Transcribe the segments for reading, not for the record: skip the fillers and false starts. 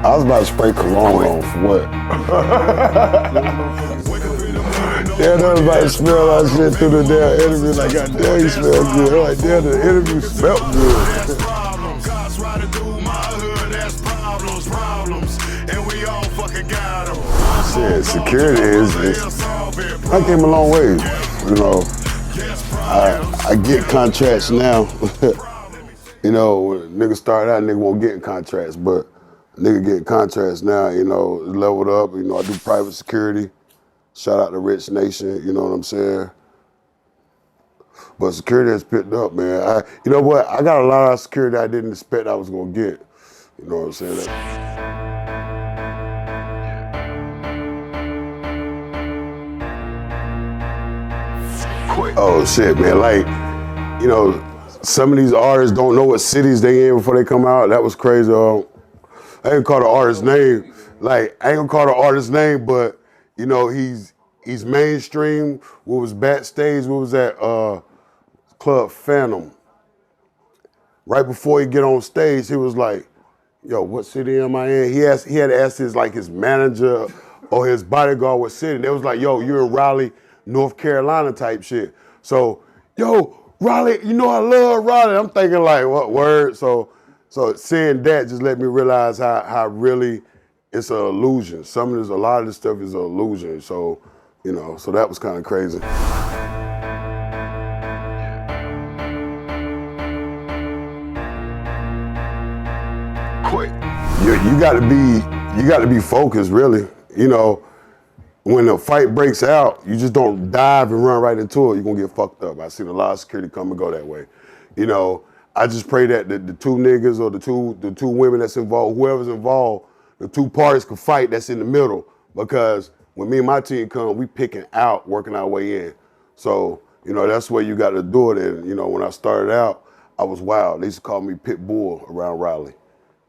I was about to spray cologne on for what? Yeah, I was about to smell that shit through the damn interview. Like, God damn, you smell good. I'm like, damn, the interview smelled good. Shit, security is I came a long way. You know, I get contracts now. You know, when niggas start out, nigga won't get contracts, but nigga get contracts now, you know, leveled up. You know, I do private security. Shout out to Rich Nation, you know what I'm saying? But security has picked up, man. You know what? I got a lot of security I didn't expect I was gonna get. You know what I'm saying? Oh shit, man. Like, you know, some of these artists don't know what cities they in before they come out. That was crazy. I ain't call the artist's name. Like, I ain't gonna call the artist's name, but you know, he's mainstream. We was backstage. We was at Club Phantom. Right before he get on stage, he was like, "Yo, what city am I in?" He had to ask his manager or his bodyguard what city. They was like, "Yo, you're in Raleigh, North Carolina," type shit. So, yo, Raleigh, you know I love Raleigh. I'm thinking like, what word? So seeing that just let me realize how really it's an illusion. A lot of this stuff is an illusion. So, you know, so that was kind of crazy. You got to be focused, really. You know, when a fight breaks out, you just don't dive and run right into it. You're gonna get fucked up. I've seen a lot of security come and go that way. You know, I just pray that the two niggas or the two women that's involved, whoever's involved, the two parties can fight that's in the middle. Because when me and my team come, we picking out, working our way in. So, you know, that's where you got to do it. And, you know, when I started out, I was wild. They used to call me Pit Bull around Raleigh.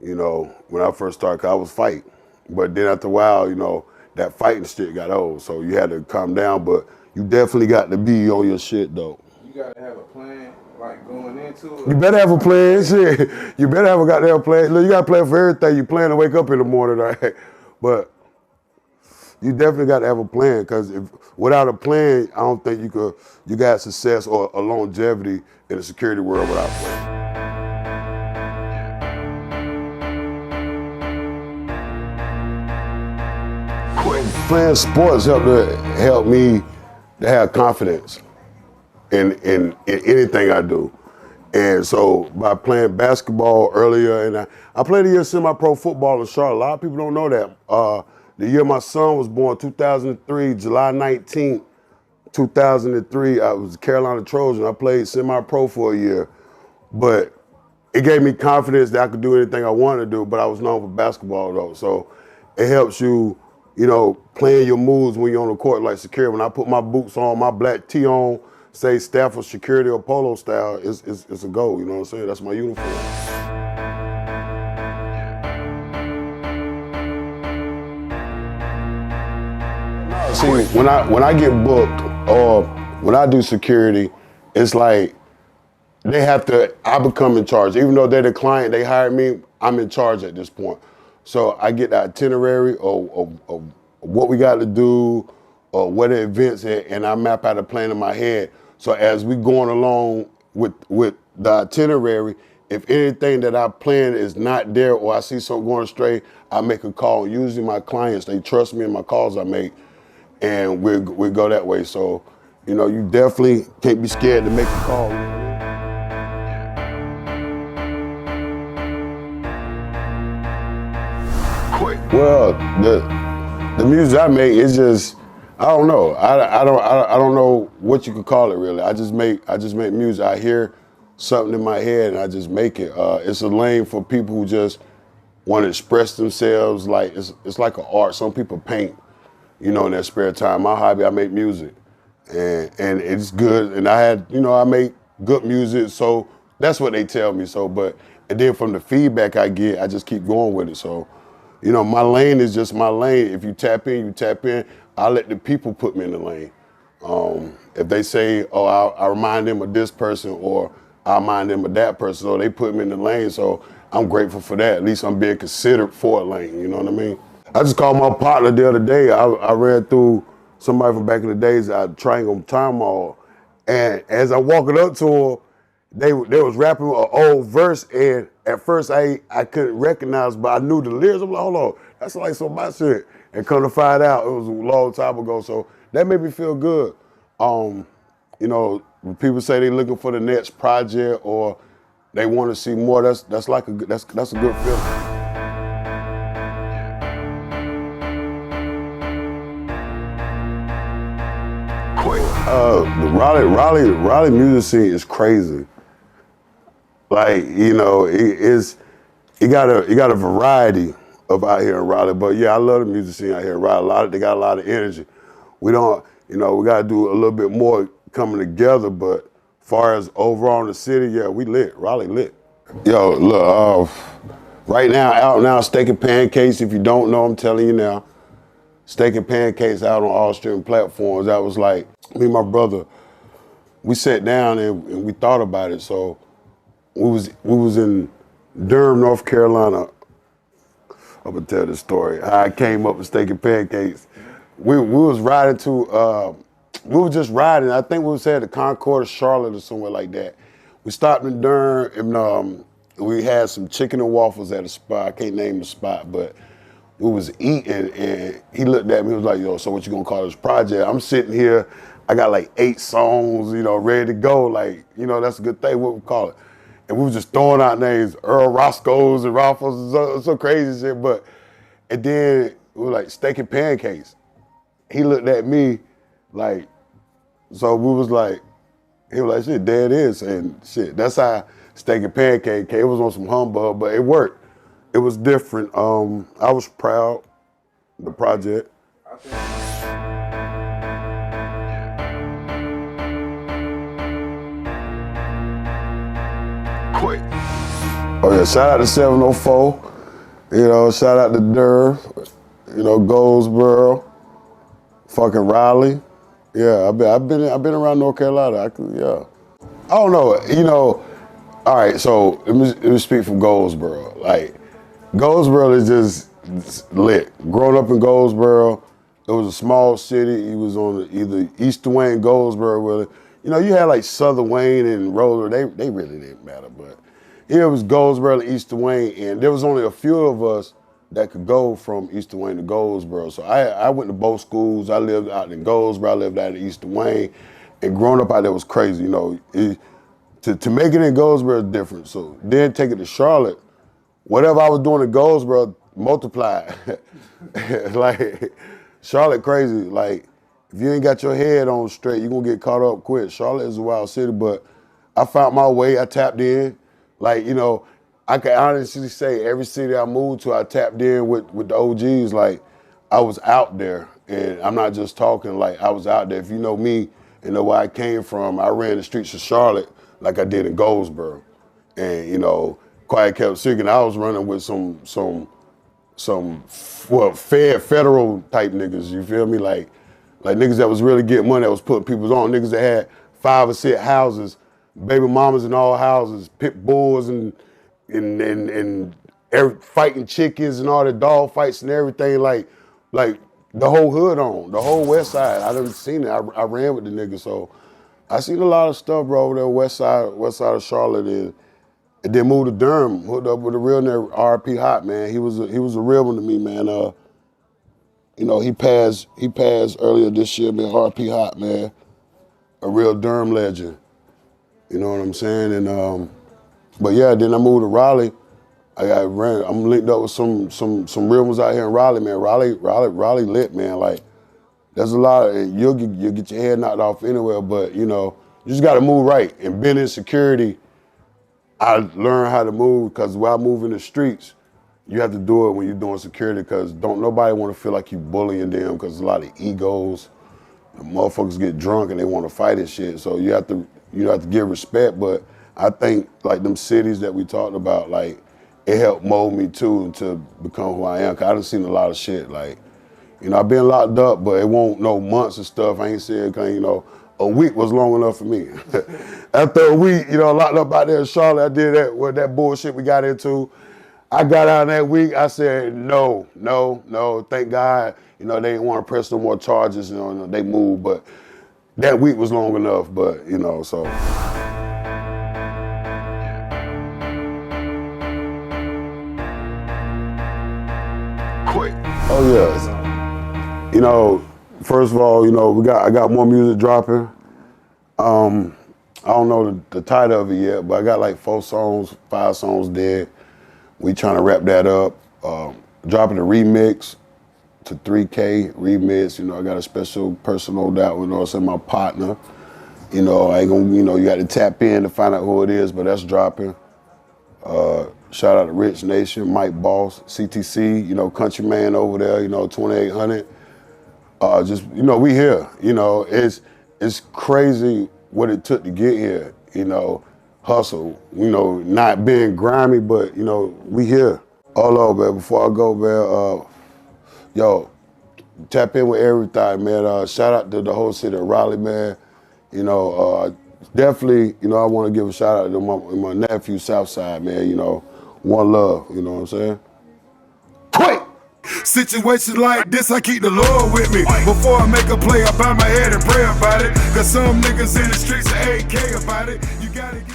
You know, when I first started, 'cause I was fighting. But then after a while, you know, that fighting shit got old. So you had to calm down, but you definitely got to be on your shit, though. You got to have a plan, like going into it. You better have a plan, shit. You better have a goddamn plan. Look, you got to plan for everything. You plan to wake up in the morning, right? But you definitely got to have a plan, because without a plan, I don't think you got success or a longevity in the security world without a plan. Playing sports help me to have confidence in anything I do. And so by playing basketball earlier, and I played a year semi-pro football in Charlotte. A lot of people don't know that. The year my son was born, 2003, July 19th, 2003, I was a Carolina Trojan. I played semi-pro for a year. But it gave me confidence that I could do anything I wanted to do, but I was known for basketball though. So it helps you, you know, playing your moves when you're on the court like security. When I put my boots on, my black tee on, say Stafford security or polo style, it's a go, you know what I'm saying? That's my uniform. See, when I get booked or when I do security, it's like I become in charge. Even though they're the client, they hired me, I'm in charge at this point. So I get the itinerary of what we got to do or where the events at, and I map out a plan in my head. So as we going along with the itinerary, if anything that I planned is not there or I see something going astray, I make a call. Usually my clients, they trust me in my calls I make, and we go that way. So, you know, you definitely can't be scared to make a call. Well, the music I make is just, I don't know. I don't know what you could call it really. I just make music. I hear something in my head and I just make it. It's a lane for people who just want to express themselves. Like it's like an art. Some people paint, you know, in their spare time. My hobby, I make music, and it's good. And I make good music. So that's what they tell me. So, and then from the feedback I get, I just keep going with it. So. You know, my lane is just my lane. If you tap in, you tap in. I let the people put me in the lane. If they say, oh, I remind them of this person or I remind them of that person, so they put me in the lane. So I'm grateful for that. At least I'm being considered for a lane, you know what I mean? I just called my partner the other day. I ran through somebody from back in the days at Triangle Time Mall, and as I walking up to them, they was rapping an old verse, and at first I couldn't recognize, but I knew the lyrics. I'm like, hold on, that's like some of my shit. And come to find out, it was a long time ago. So that made me feel good. You know, when people say they looking for the next project or they want to see more, that's a good feeling. The Raleigh music scene is crazy. Like, you know, you got a variety of out here in Raleigh. But yeah, I love the music scene out here in Raleigh. They got a lot of energy. We don't, you know, we got to do a little bit more coming together. But far as overall in the city, yeah, we lit. Raleigh lit. Yo, look, right now, out now, Steak and Pancakes. If you don't know, I'm telling you now. Steak and Pancakes out on all streaming platforms. That was like, me and my brother, we sat down and we thought about it. So we was in Durham, North Carolina. I'm gonna tell this story. How I came up with Steak and Pancakes. We was riding to, we were just riding. I think we was at the Concord or Charlotte or somewhere like that. We stopped in Durham and we had some chicken and waffles at a spot. I can't name the spot, but we was eating and he looked at me, he was like, yo, so what you gonna call this project? I'm sitting here, I got like 8 songs, you know, ready to go. Like, you know, that's a good thing, what we call it. And we was just throwing out names, Earl Roscoe's and Raffles and some crazy shit, and then we were like, Steak and Pancakes. He looked at me like, so we was like, he was like, shit, there it is. And shit, that's how Steak and Pancake came. It was on some humbug, but it worked. It was different. I was proud of the project. Quick. Oh yeah, shout out to 704. You know, shout out to Durham. You know, Goldsboro. Fucking Raleigh. Yeah, I've been around North Carolina. Yeah. I don't know. You know. All right. So let me speak from Goldsboro. Like, Goldsboro is just lit. Growing up in Goldsboro, it was a small city. He was on either East Wayne, Goldsboro, where, you know, you had like Southern Wayne and Roller. They really didn't matter, but here it was Goldsboro and East Wayne, and there was only a few of us that could go from East Wayne to Goldsboro. So I went to both schools. I lived out in Goldsboro. I lived out in East Wayne, and growing up out there was crazy. You know, to make it in Goldsboro is different. So then take it to Charlotte. Whatever I was doing in Goldsboro, multiplied. Like, Charlotte crazy. Like, if you ain't got your head on straight, you're gonna get caught up quick. Charlotte is a wild city, but I found my way, I tapped in. Like, you know, I can honestly say every city I moved to, I tapped in with the OGs. Like, I was out there, and I'm not just talking, like, I was out there. If you know me and know where I came from, I ran the streets of Charlotte like I did in Goldsboro. And, you know, Quiet kept singing. I was running with some federal type niggas. You feel me? Like niggas that was really getting money, that was putting people on. Niggas that had 5 or 6 houses, baby mamas in all houses, pit bulls and fighting chickens and all the dog fights and everything. Like the whole hood on, the whole West Side. I done seen it. I ran with the niggas, so I seen a lot of stuff, bro, over there West side of Charlotte. And then moved to Durham, hooked up with a real nigga, R.P. Hot, man. He was a real one to me, man. You know, he passed earlier this year, man. R.P. Hot, man, a real Durham legend. You know what I'm saying? And but yeah, then I moved to Raleigh. I'm linked up with some real ones out here in Raleigh, man. Raleigh lit, man. Like, there's a lot of, you'll get your head knocked off anywhere, but you know, you just gotta move right. And being in security, I learned how to move, because while moving the streets, you have to do it when you're doing security, because don't nobody want to feel like you bullying them, because a lot of egos. The motherfuckers get drunk and they want to fight and shit. So you have to give respect. But I think like them cities that we talked about, like, it helped mold me too to become who I am. Cause I done seen a lot of shit. Like, you know, I've been locked up, but it won't no months and stuff. I ain't saying, cause you know, a week was long enough for me. After a week, you know, locked up out there in Charlotte, I did that bullshit we got into. I got out that week, I said, no. Thank God, you know, they didn't want to press no more charges, you know, they moved, but that week was long enough, but, you know, so. Quick. Oh, yeah. You know, first of all, you know, I got more music dropping. I don't know the title of it yet, but I got like 4 songs, 5 songs dead. We trying to wrap that up. Dropping a remix to 3K remix. You know, I got a special person on that one. Also, my partner. You know, I ain't gonna. You know, you got to tap in to find out who it is, but that's dropping. Shout out to Rich Nation, Mike Boss, CTC. You know, Countryman over there. You know, 2800. Just you know, we here. You know, it's crazy what it took to get here. You know, hustle. You know, not being grimy, but you know, we here. Hold on, man. Before I go, man, yo, tap in with everything, man. Shout out to the whole city of Raleigh, man. You know, definitely, you know, I want to give a shout out to my nephew, Southside, man. You know, one love, you know what I'm saying? Quick! Situations like this, I keep the Lord with me. Before I make a play, I bow my head and pray about it. Cause some niggas in the streets are AK about it. You gotta get